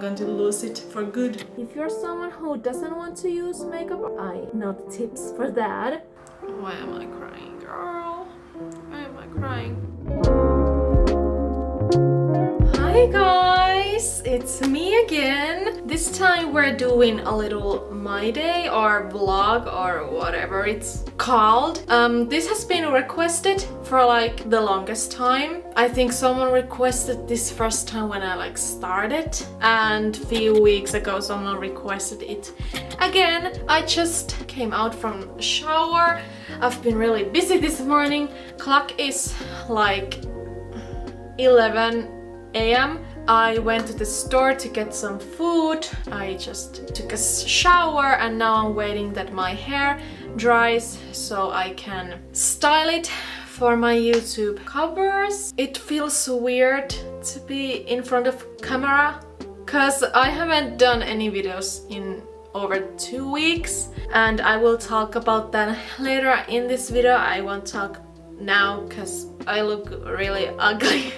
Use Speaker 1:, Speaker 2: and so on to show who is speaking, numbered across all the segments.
Speaker 1: going to lose it for good.
Speaker 2: If you're someone who doesn't want to use makeup, I know the tips for that.
Speaker 1: Why am I crying, girl? Why am I crying? Hi guys, it's me again. This time we're doing a little my day or vlog or whatever it's called. This has been requested for like the longest time. I think someone requested this first time when I started, and a few weeks ago someone requested it again. I just came out from shower. I've been really busy this morning. Clock is like 11 a.m. I went to the store to get some food. I just took a shower and now I'm waiting that my hair dries so I can style it for my YouTube covers. It feels weird to be in front of camera because I haven't done any videos in over 2 weeks, and I will talk about that later in this video. I won't talk now because I look really ugly.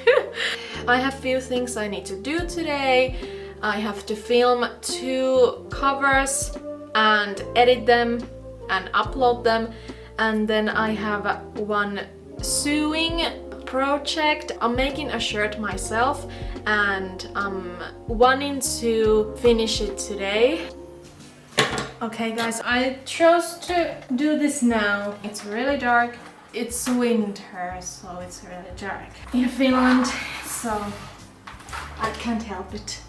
Speaker 1: I have few things I need to do today. I have to film 2 covers and edit them and upload them, and then I have one sewing project. I'm making a shirt myself and I'm wanting to finish it today. Okay guys, I chose to do this now. It's really dark. It's winter, so it's really dark in Finland, so I can't help it.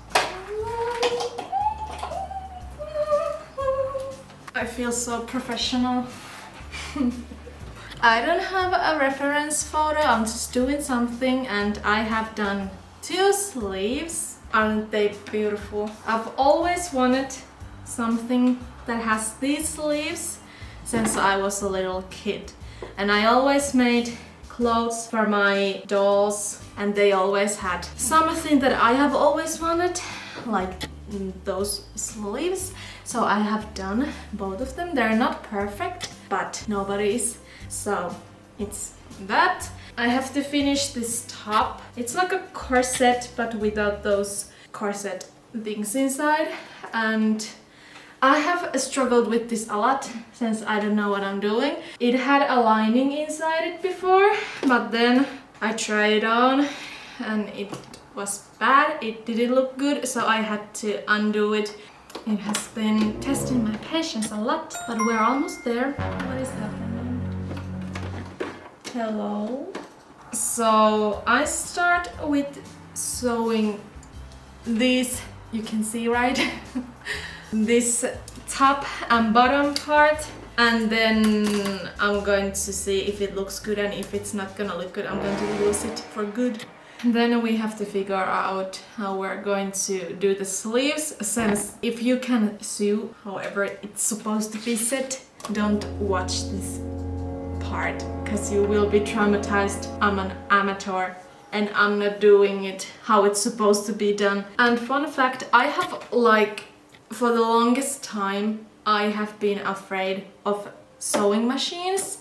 Speaker 1: I feel so professional. I don't have a reference photo, I'm just doing something, and I have done 2 sleeves. Aren't they beautiful? I've always wanted something that has these sleeves since I was a little kid. And I always made clothes for my dolls, and they always had something that I have always wanted, like those sleeves. So I have done both of them. They're not perfect, but nobody is. So it's that. I have to finish this top. It's like a corset, but without those corset things inside. And I have struggled with this a lot since I don't know what I'm doing. It had a lining inside it before, but then I tried it on and it was bad. It didn't look good, so I had to undo it. It has been testing my patience a lot, but we're almost there. What is happening? Hello? So I start with sewing these, you can see, right? This top and bottom part, and then I'm going to see if it looks good, and if it's not gonna look good I'm going to lose it for good. Then we have to figure out how we're going to do the sleeves, since if you can sew however it's supposed to be set, don't watch this part because you will be traumatized. I'm an amateur and I'm not doing it how it's supposed to be done. And fun fact, I have for the longest time I have been afraid of sewing machines,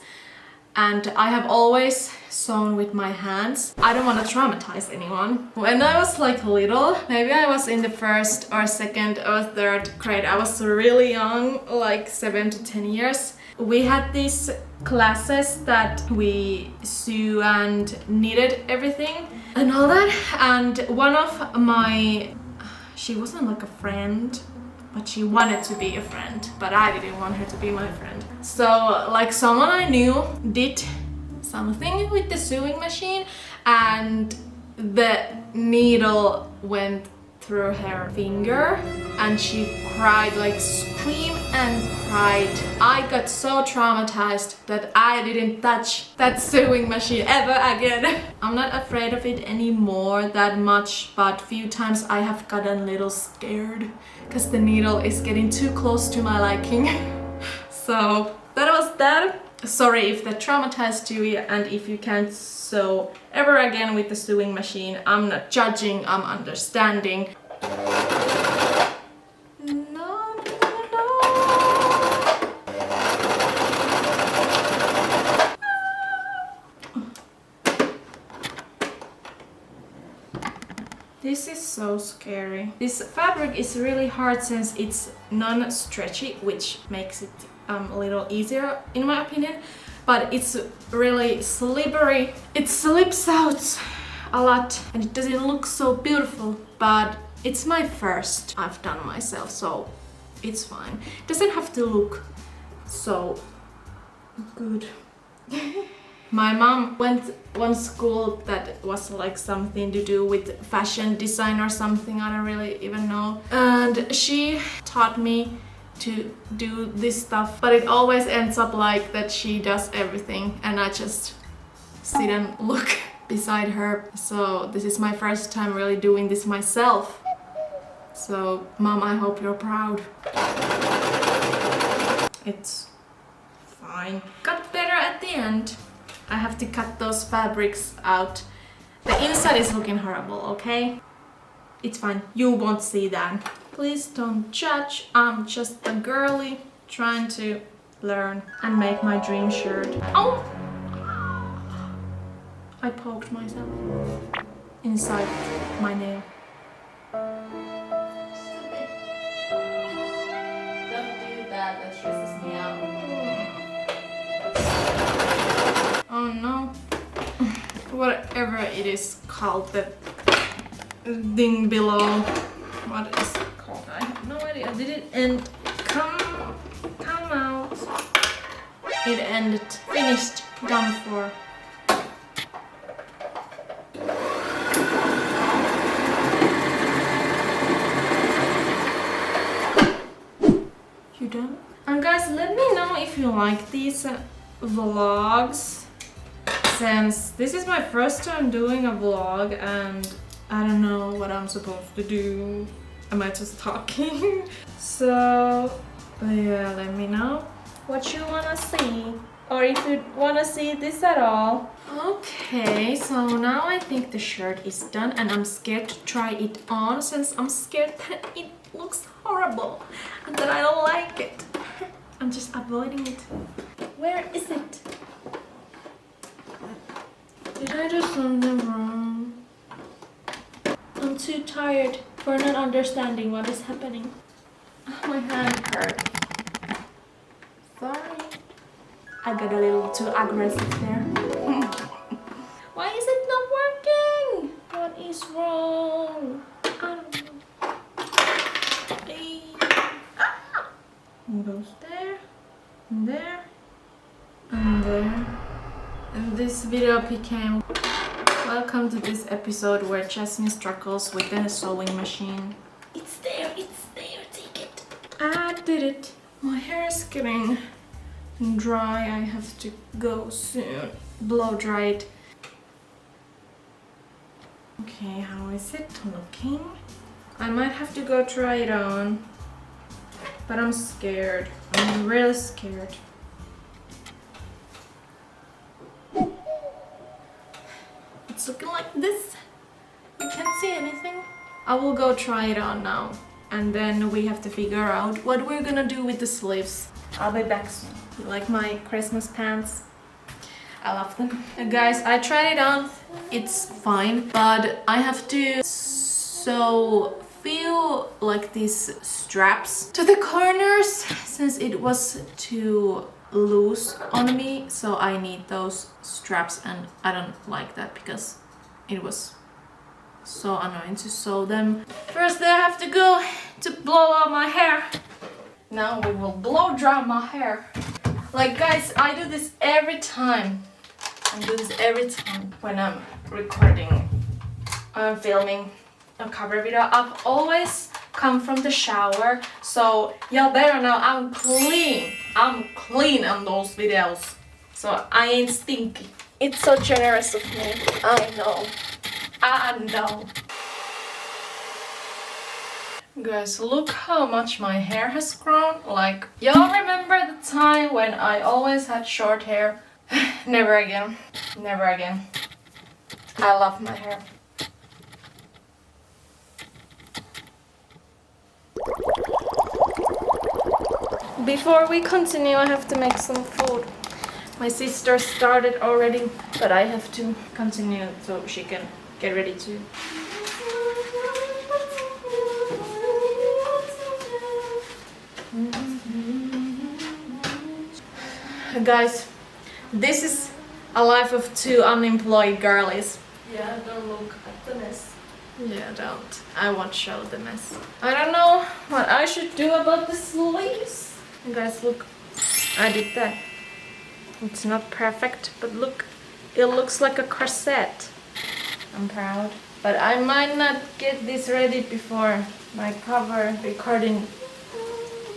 Speaker 1: and I have always sewn with my hands. I don't want to traumatize anyone. When I was little, maybe I was in the 1st or 2nd or 3rd grade, I was really young, like 7 to 10 years. We had these classes that we sew and knitted everything and all that, and one of my, she wasn't like a friend, but she wanted to be a friend, but I didn't want her to be my friend. So someone I knew did something with the sewing machine and the needle went through her finger and she cried, screamed and cried. I got so traumatized that I didn't touch that sewing machine ever again. I'm not afraid of it anymore that much, but few times I have gotten a little scared because the needle is getting too close to my liking. So that was that. Sorry if that traumatized you, and if you can't sew ever again with the sewing machine, I'm not judging, I'm understanding. No. This is so scary. This fabric is really hard since it's non-stretchy, which makes it a little easier in my opinion, but it's really slippery. It slips out a lot and it doesn't look so beautiful, but it's my first I've done myself, so it's fine. It doesn't have to look so good. My mom went one school that was like something to do with fashion design or something, I don't really even know. And she taught me to do this stuff, but it always ends up like that she does everything and I just sit and look beside her. So this is my first time really doing this myself. So Mom, I hope you're proud. It's fine. Got better at the end. I have to cut those fabrics out. The inside is looking horrible, okay? It's fine, you won't see that. Please don't judge, I'm just a girly trying to learn and make my dream shirt. Oh! I poked myself inside my nail. Stupid. Don't do that, that stresses me out. Oh no. Whatever it is called, the thing below. What is it called? I have no idea. Did it end? Come out. It ended. Finished. Done for. You done? And guys, let me know if you like these vlogs. Since this is my first time doing a vlog and I don't know what I'm supposed to do. Am I just talking? So yeah, let me know what you wanna see or if you wanna see this at all. Okay, so now I think the shirt is done and I'm scared to try it on since I'm scared that it looks horrible and that I don't like it. I'm just avoiding it. Where is it? Did I do something wrong? I'm too tired for not understanding what is happening. Oh, my hand hurt. Sorry. I got a little too aggressive there. Why is it not working? What is wrong? I don't know. Ah! It goes there, and there, and there. And this video became welcome to this episode where Jasmin struggles with the sewing machine. It's there, take it. I did it. My hair is getting dry, I have to go soon. Blow dry it. Okay, how is it looking? I might have to go try it on, but I'm scared. I'm really scared. It's looking like this. You can't see anything. I will go try it on now. And then we have to figure out what we're gonna do with the sleeves. I'll be back soon. You like my Christmas pants? I love them. Guys, I tried it on. It's fine. But I have to feel like these straps to the corners since it was too loose on me, so I need those straps and I don't like that because it was so annoying to sew them. First I have to go to blow out my hair. Now we will blow dry my hair. Like guys, I do this every time. I do this every time when I'm recording, I'm filming a cover video. I've always come from the shower, so y'all better know I'm clean. I'm clean on those videos, so I ain't stinky. It's so generous of me. I know. I know. Guys, look how much my hair has grown. Like, y'all remember the time when I always had short hair? Never again. Never again. I love my hair. Before we continue, I have to make some food. My sister started already, but I have to continue so she can get ready too. Guys, this is a life of two unemployed girlies.
Speaker 2: Yeah, don't look at the mess.
Speaker 1: Yeah, don't. I won't show the mess. I don't know what I should do about the sleeves. Guys, look. I did that. It's not perfect, but look. It looks like a corset. I'm proud. But I might not get this ready before my cover recording,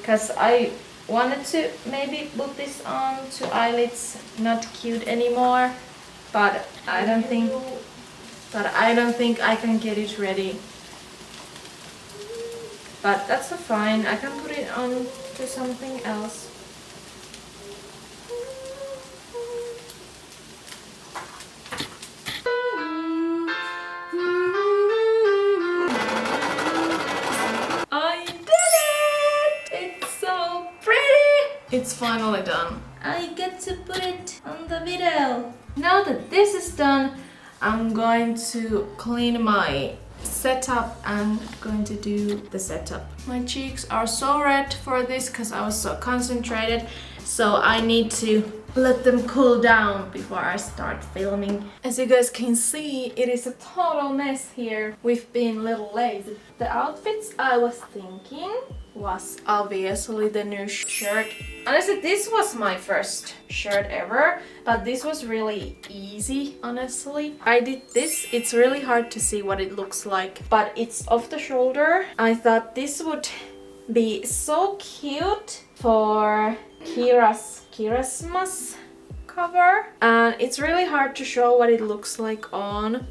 Speaker 1: because I wanted to maybe put this on to eyelids. Not cute anymore, but I don't think I can get it ready. But that's fine. I can put it on to something else. I did it! It's so pretty! It's finally done. I get to put it on the video. Now that this is done, I'm going to clean my setup and going to do the setup. My cheeks are so red for this because I was so concentrated, so I need to let them cool down before I start filming. As you guys can see, it is a total mess here. We've been a little lazy. The outfits I was thinking was obviously the new shirt. Honestly, this was my first shirt ever, but this was really easy, honestly. I did this. It's really hard to see what it looks like, but it's off the shoulder. I thought this would be so cute for Christmas cover, and it's really hard to show what it looks like on,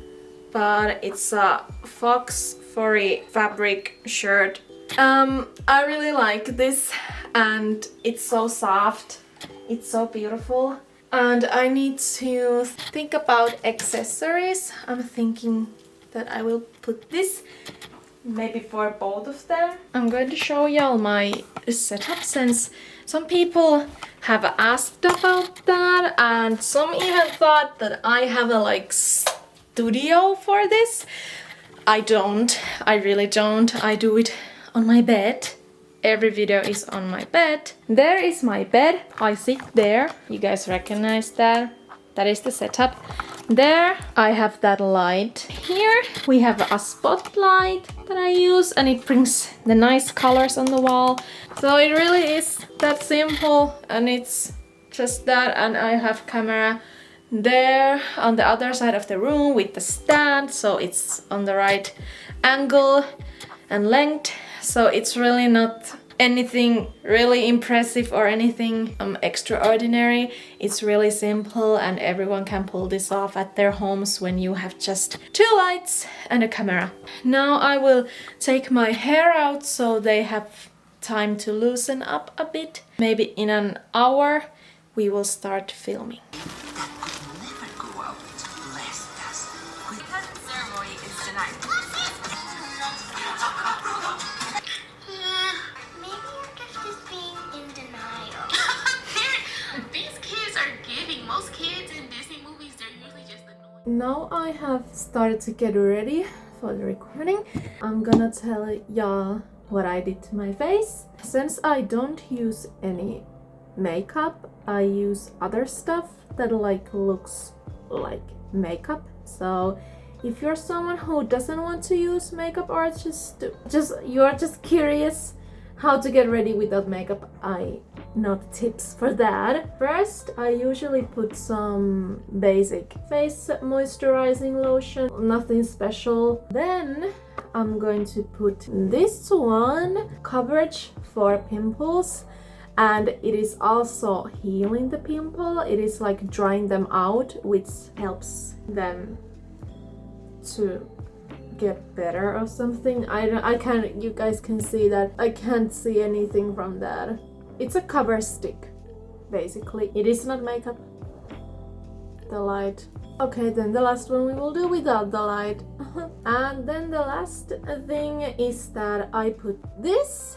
Speaker 1: but it's a fox furry fabric shirt. I really like this, and it's so soft, it's so beautiful, and I need to think about accessories. I'm thinking that I will put this maybe for both of them. I'm going to show y'all my setup, since some people have asked about that, and some even thought that I have a like studio for this. I don't. I really don't. I do it on my bed. Every video is on my bed. There is my bed. I sit there. You guys recognize that? That is the setup. There I have that light. Here we have a spotlight that I use, and it brings the nice colors on the wall. So it really is that simple, and it's just that. And I have camera there on the other side of the room with the stand, so it's on the right angle and length. So it's really not anything really impressive or anything extraordinary. It's really simple, and everyone can pull this off at their homes when you have just two lights and a camera. Now I will take my hair out so they have time to loosen up a bit. Maybe in an hour we will start filming. Now I have started to get ready for the recording. I'm gonna tell y'all what I did to my face. Since I don't use any makeup, I use other stuff that like looks like makeup. So if you're someone who doesn't want to use makeup, or you're just curious how to get ready without makeup, I not tips for that. First, I usually put some basic face moisturizing lotion, nothing special. Then I'm going to put this one, coverage for pimples, and it is also healing the pimple. It is like drying them out, which helps them to get better or something. You guys can see that I can't see anything from that. It's a cover stick, basically. It is not makeup. The light. Okay, then the last one we will do without the light. And then the last thing is that I put this,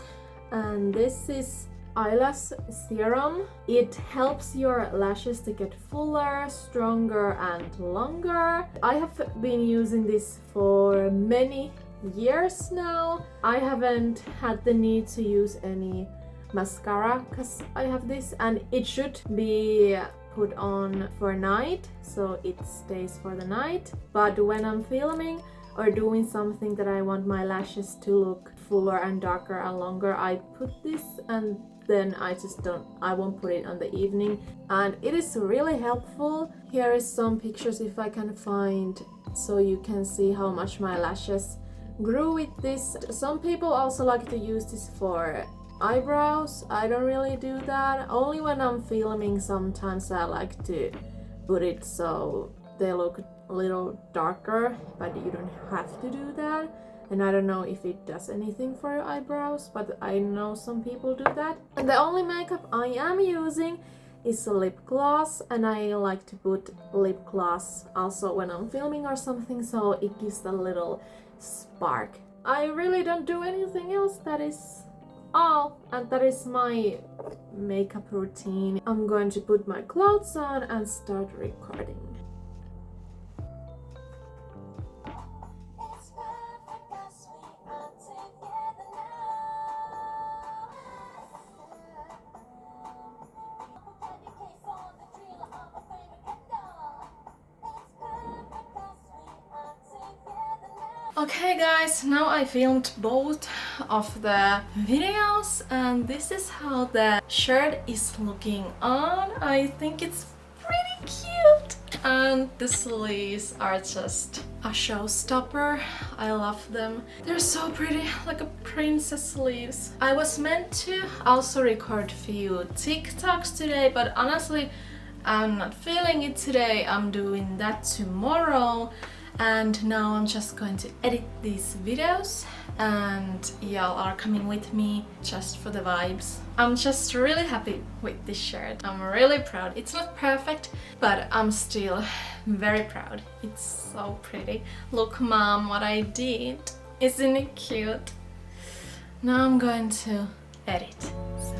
Speaker 1: and this is eyelash serum. It helps your lashes to get fuller, stronger, and longer. I have been using this for many years now. I haven't had the need to use any
Speaker 2: mascara because I have this, and it should be put on for night so it stays for the night. But when I'm filming or doing something that I want my lashes to look fuller and darker and longer, I put this, and then I won't put it on the evening, and it is really helpful. Here is some pictures if I can find, so you can see how much my lashes grew with this. Some people also like to use this for eyebrows. I don't really do that. Only when I'm filming sometimes I like to put it so they look a little darker, but you don't have to do that. And I don't know if it does anything for your eyebrows, but I know some people do that. And the only makeup I am using is a lip gloss, and I like to put lip gloss also when I'm filming or something, so it gives a little spark. I really don't do anything else. That is all, and that is my makeup routine. I'm going to put my clothes on and start recording.
Speaker 1: Okay guys, now I filmed both of the videos and this is how the shirt is looking on. I think it's pretty cute. And the sleeves are just a showstopper. I love them. They're so pretty, like a princess sleeves. I was meant to also record a few TikToks today, but honestly, I'm not feeling it today. I'm doing that tomorrow. And now I'm just going to edit these videos and y'all are coming with me just for the vibes. I'm just really happy with this shirt. I'm really proud. It's not perfect, but I'm still very proud. It's so pretty. Look mom, what I did. Isn't it cute? Now I'm going to edit. So.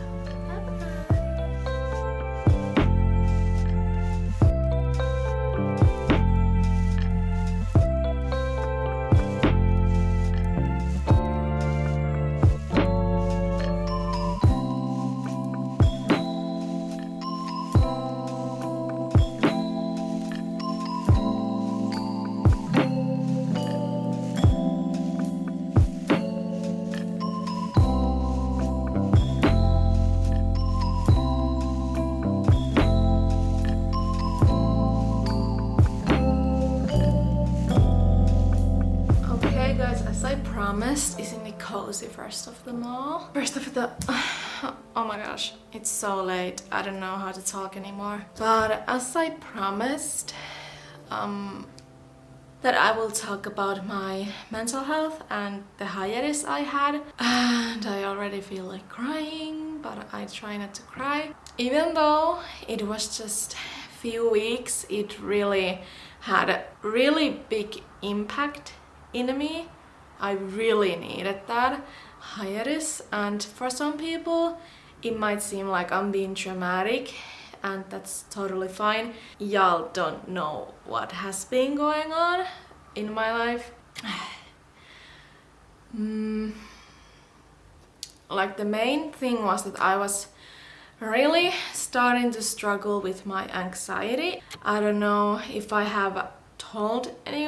Speaker 1: Promised, isn't it cozy first of them all? First of the oh my gosh, it's so late. I don't know how to talk anymore. But as I promised, that I will talk about my mental health and the hiatus I had. And I already feel like crying, but I try not to cry. Even though it was just a few weeks, it really had a really big impact in me. I really needed that hiatus, and for some people it might seem like I'm being dramatic, and that's totally fine. Y'all don't know what has been going on in my life. Like the main thing was that I was really starting to struggle with my anxiety. I don't know if I have told any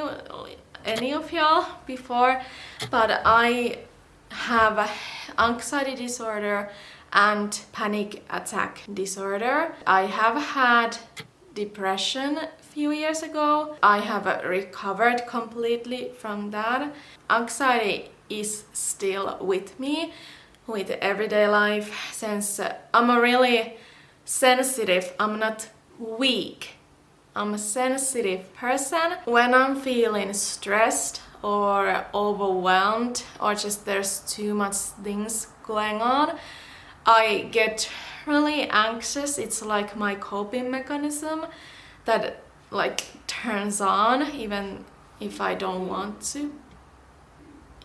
Speaker 1: of y'all before, but I have anxiety disorder and panic attack disorder. I have had depression a few years ago. I have recovered completely from that. Anxiety is still with me with everyday life, since I'm a really sensitive, I'm not weak. I'm a sensitive person. When I'm feeling stressed or overwhelmed or just there's too much things going on, I get really anxious. It's like my coping mechanism that like turns on even if I don't want to.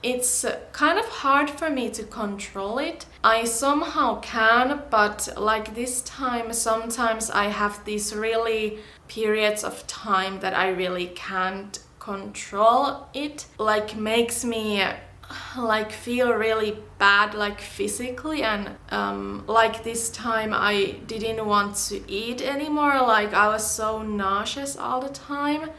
Speaker 1: It's kind of hard for me to control it. I somehow can, but like this time, sometimes I have these really periods of time that I really can't control it. Like makes me like feel really bad like physically, and like this time I didn't want to eat anymore. Like I was so nauseous all the time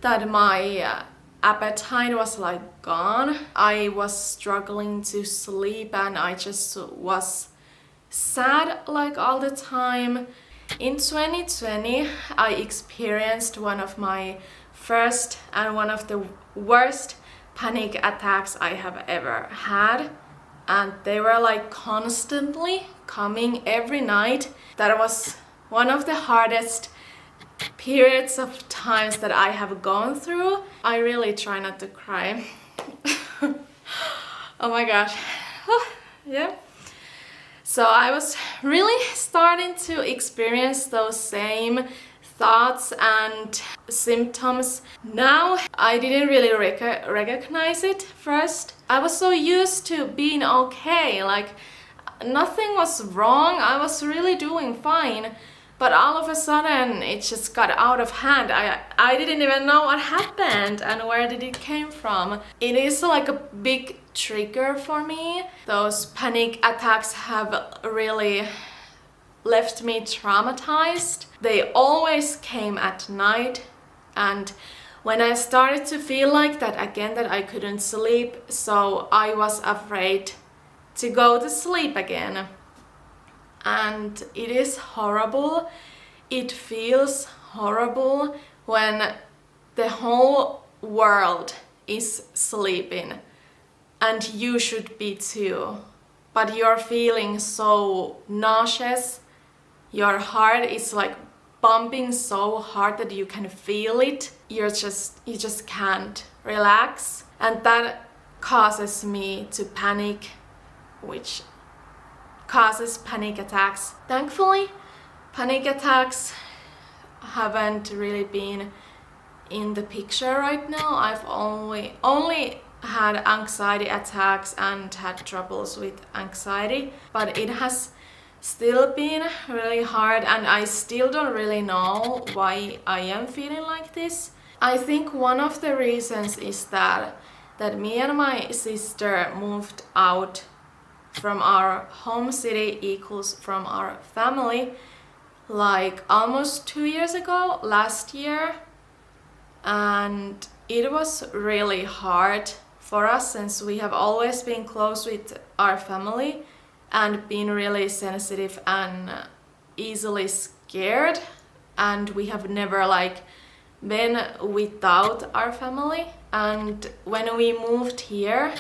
Speaker 1: that my appetite was like gone. I was struggling to sleep and I just was sad like all the time. In 2020 I experienced one of my first and one of the worst panic attacks I have ever had, and they were like constantly coming every night. That was one of the hardest periods of times that I have gone through. I really try not to cry. Oh my gosh. Yeah. So I was really starting to experience those same thoughts and symptoms. Now I didn't really recognize it first. I was so used to being okay, like nothing was wrong, I was really doing fine. But all of a sudden it just got out of hand. I didn't even know what happened and where did it came from. It is like a big trigger for me. Those panic attacks have really left me traumatized. They always came at night, and when I started to feel like that again, that I couldn't sleep, so I was afraid to go to sleep again. And it is horrible. It feels horrible when the whole world is sleeping and you should be too, but you're feeling so nauseous. Your heart is like pumping so hard that you can feel it. You just can't relax, and that causes me to panic, which causes panic attacks. Thankfully, panic attacks haven't really been in the picture right now. I've only had anxiety attacks and had troubles with anxiety, but it has still been really hard, and I still don't really know why I am feeling like this. I think one of the reasons is that me and my sister moved out from our home city, equals from our family, like almost 2 years ago, last year. And it was really hard for us since we have always been close with our family and been really sensitive and easily scared, and we have never like been without our family. And when we moved here,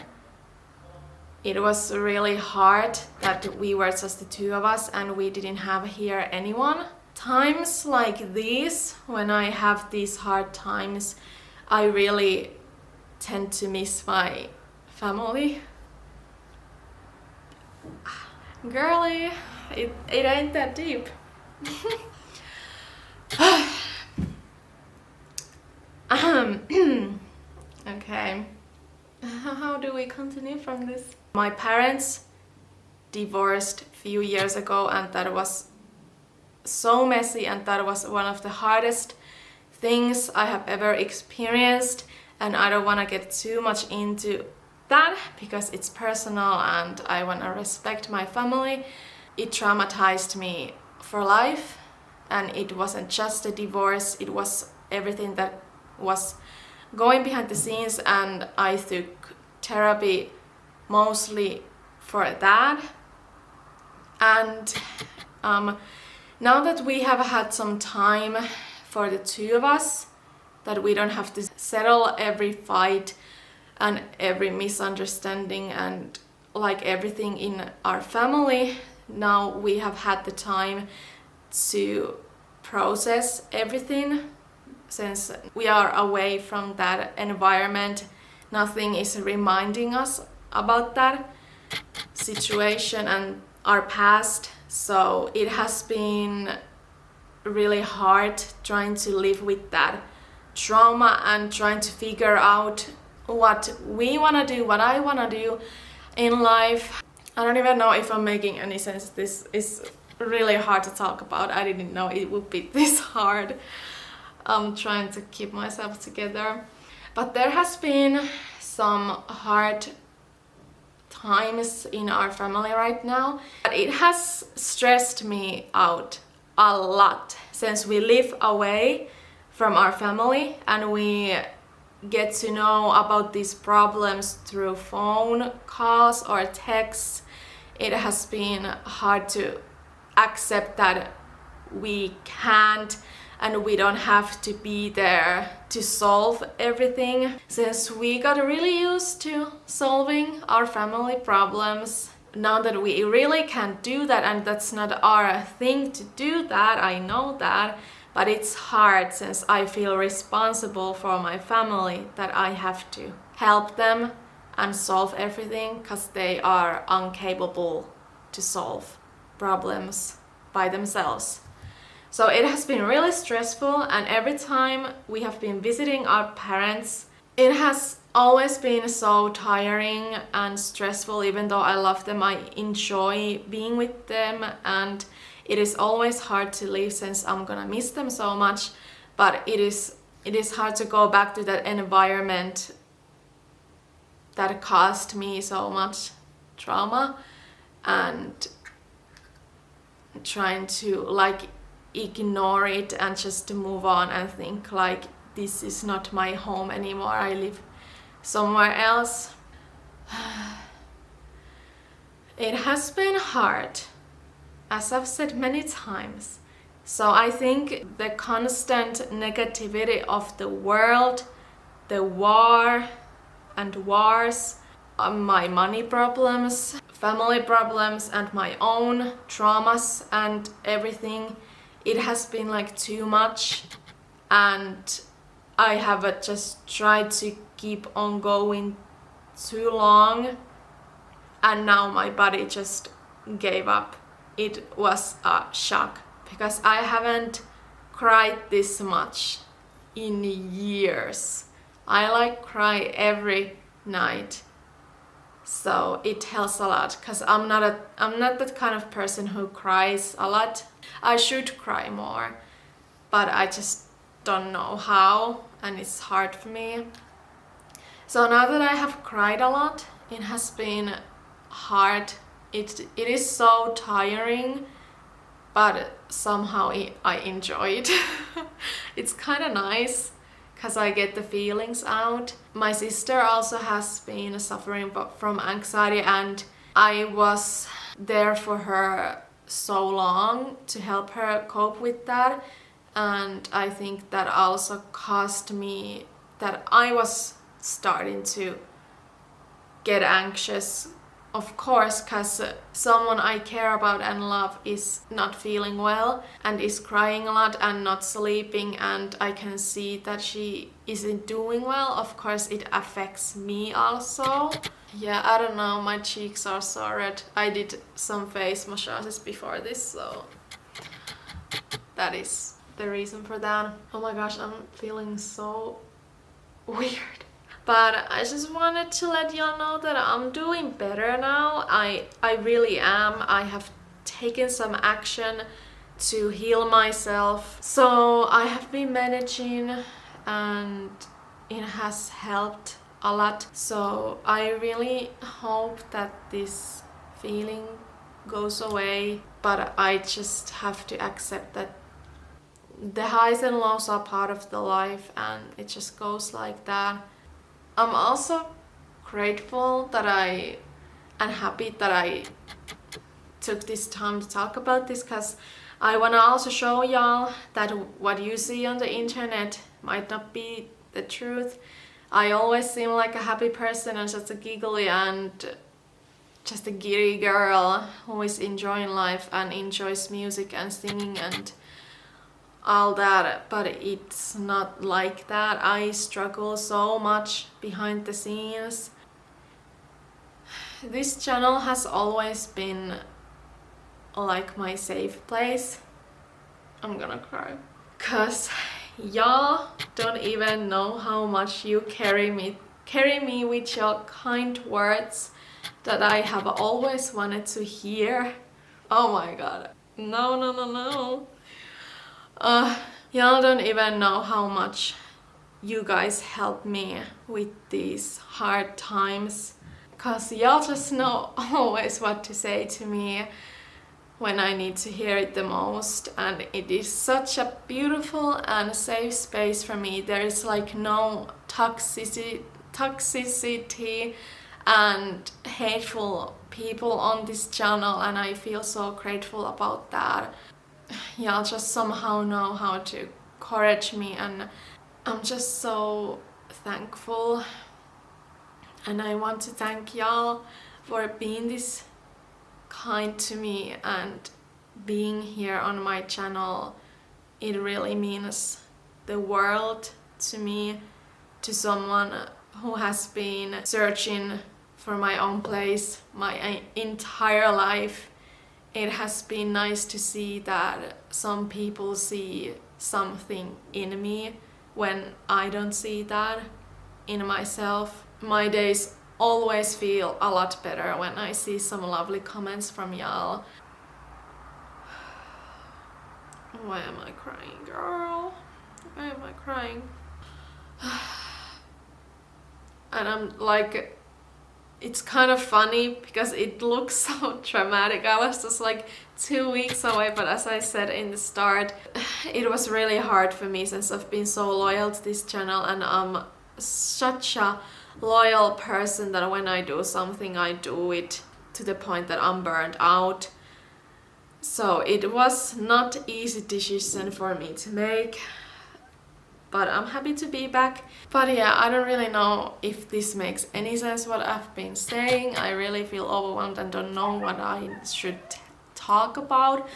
Speaker 1: it was really hard that we were just the two of us and we didn't have here anyone. Times like these, when I have these hard times, I really tend to miss my family. Girly, it ain't that deep. Okay, how do we continue from this? My parents divorced a few years ago, and that was so messy, and that was one of the hardest things I have ever experienced, and I don't want to get too much into that because it's personal and I want to respect my family. It traumatized me for life, and it wasn't just a divorce, it was everything that was going behind the scenes, and I took therapy mostly for that. And now that we have had some time for the two of us, that we don't have to settle every fight and every misunderstanding and like everything in our family, now we have had the time to process everything. Since we are away from that environment, nothing is reminding us about that situation and our past. So it has been really hard trying to live with that trauma and trying to figure out what we want to do, what I want to do in life. I don't even know if I'm making any sense. This is really hard to talk about. I didn't know it would be this hard. I'm trying to keep myself together. But there has been some hard times in our family right now. But it has stressed me out a lot since we live away from our family and we get to know about these problems through phone calls or texts. It has been hard to accept that we can't and we don't have to be there to solve everything, since we got really used to solving our family problems. Now that we really can't do that, and that's not our thing to do that, I know that, but it's hard since I feel responsible for my family, that I have to help them and solve everything because they are incapable to solve problems by themselves. So it has been really stressful, and every time we have been visiting our parents, it has always been so tiring and stressful. Even though I love them, I enjoy being with them, and it is always hard to leave since I'm gonna miss them so much. But it is hard to go back to that environment that caused me so much trauma, and trying to like ignore it and just to move on and think like this is not my home anymore, I live somewhere else. It has been hard, as I've said many times. So I think the constant negativity of the world, the war and wars, my money problems, family problems, and my own traumas and everything, it has been like too much, and I have just tried to keep on going too long, and now my body just gave up. It was a shock because I haven't cried this much in years. I like cry every night. So it tells a lot, because I'm not that kind of person who cries a lot. I should cry more, but I just don't know how, and it's hard for me. So now that I have cried a lot, it has been hard. It is so tiring, but somehow I enjoy it. It's kind of nice because I get the feelings out. My sister also has been suffering from anxiety, and I was there for her so long to help her cope with that, and I think that also caused me that I was starting to get anxious, of course, because someone I care about and love is not feeling well and is crying a lot and not sleeping, and I can see that she isn't doing well. Of course, it affects me also. Yeah, I don't know, my cheeks are so red. I did some face massages before this, so that is the reason for that. Oh my gosh, I'm feeling so weird. But I just wanted to let y'all know that I'm doing better now. I really am. I have taken some action to heal myself. So I have been managing, and it has helped a lot. So I really hope that this feeling goes away. But I just have to accept that the highs and lows are part of the life, and it just goes like that. I'm also grateful that and happy that I took this time to talk about this, because I want to also show y'all that what you see on the internet might not be the truth. I always seem like a happy person and just a giggly and just a giddy girl who is enjoying life and enjoys music and singing and all that, but it's not like that. I struggle so much behind the scenes. This channel has always been like my safe place. I'm gonna cry. Cause y'all don't even know how much you carry me with your kind words that I have always wanted to hear. Oh my god. No. Y'all don't even know how much you guys help me with these hard times, 'cause y'all just know always what to say to me when I need to hear it the most, and it is such a beautiful and safe space for me. There is like no toxicity and hateful people on this channel, and I feel so grateful about that. Y'all just somehow know how to encourage me, and I'm just so thankful. And I want to thank y'all for being this kind to me and being here on my channel. It really means the world to me, to someone who has been searching for my own place my entire life. It has been nice to see that some people see something in me when I don't see that in myself. My days always feel a lot better when I see some lovely comments from y'all. Why am I crying, girl? Why am I crying? And I'm like, it's kind of funny because it looks so dramatic. I was just like 2 weeks away, but as I said in the start, it was really hard for me since I've been so loyal to this channel, and I'm such a loyal person that when I do something, I do it to the point that I'm burned out. So it was not an easy decision for me to make, but I'm happy to be back. But yeah, I don't really know if this makes any sense what I've been saying. I really feel overwhelmed and don't know what I should talk about,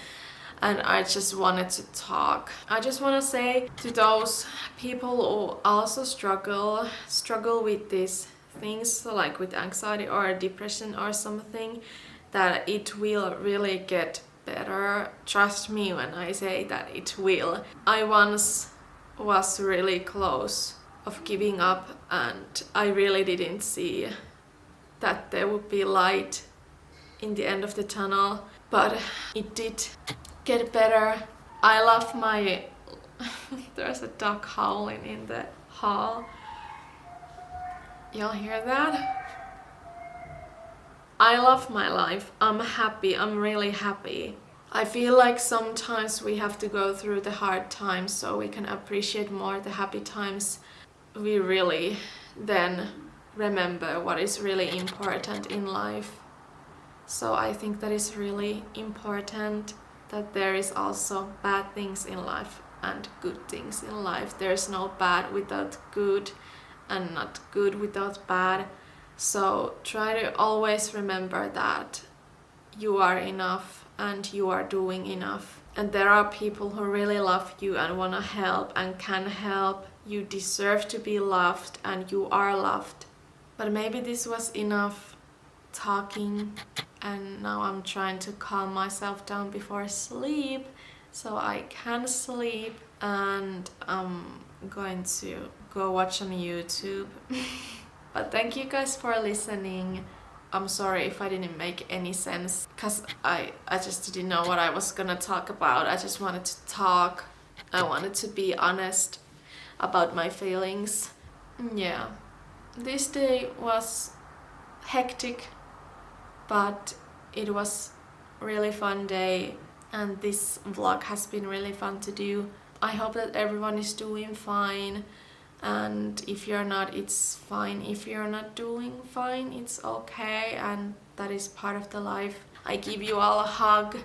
Speaker 1: and I just wanted to talk. I just want to say to those people who also struggle with these things, like with anxiety or depression or something, that it will really get better. Trust me when I say that it will. I once was really close of giving up, and I really didn't see that there would be light in the end of the tunnel, but it did get better. I love my there's a dog howling in the hall. Y'all hear that? I love my life. I'm happy. I'm really happy. I feel like sometimes we have to go through the hard times so we can appreciate more the happy times. We really then remember what is really important in life. So I think that is really important, that there is also bad things in life and good things in life. There's no bad without good and not good without bad. So try to always remember that you are enough and you are doing enough. And there are people who really love you and want to help and can help. You deserve to be loved and you are loved. But maybe this was enough talking, and now I'm trying to calm myself down before sleep so I can sleep, and I'm going to go watch on YouTube. But thank you guys for listening. I'm sorry if I didn't make any sense, because I just didn't know what I was gonna talk about. I just wanted to talk. I wanted to be honest about my feelings. Yeah, this day was hectic, but it was really fun day, and this vlog has been really fun to do. I hope that everyone is doing fine, and if you're not, it's fine. If you're not doing fine, it's okay, and that is part of the life. I give you all a hug,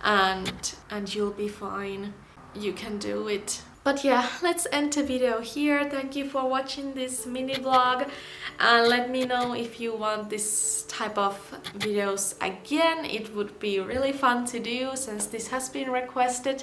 Speaker 1: and you'll be fine. You can do it. But yeah, let's end the video here. Thank you for watching this mini vlog, and let me know if you want this type of videos again. It would be really fun to do since this has been requested.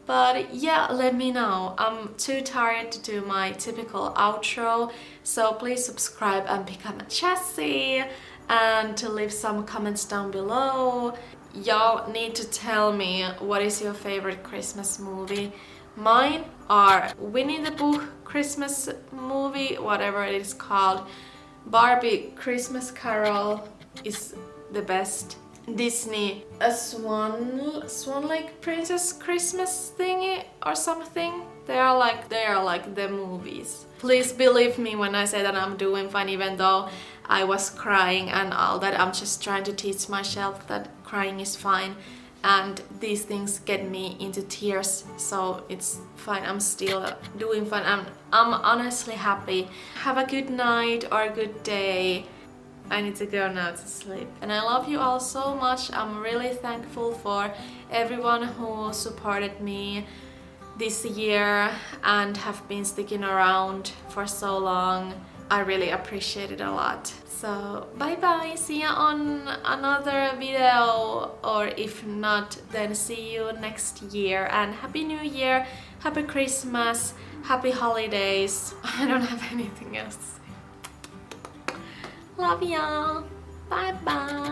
Speaker 1: But yeah, let me know. I'm too tired to do my typical outro, so please subscribe and become a chassis, and to leave some comments down below. Y'all need to tell me what is your favorite Christmas movie. Mine are Winnie the Pooh Christmas movie, whatever it is called. Barbie Christmas Carol is the best. Disney, a Swan Lake Princess Christmas thingy or something. They are like the movies. Please believe me when I say that I'm doing fine, even though I was crying and all that. I'm just trying to teach myself that crying is fine, and these things get me into tears, so it's fine. I'm still doing fine. I'm honestly happy. Have a good night or a good day. I need to go now to sleep. And I love you all so much. I'm really thankful for everyone who supported me this year and have been sticking around for so long. I really appreciate it a lot. So bye bye, see you on another video, or if not, then see you next year, and Happy New Year, Happy Christmas, Happy Holidays. I don't have anything else to say. Love y'all, bye bye.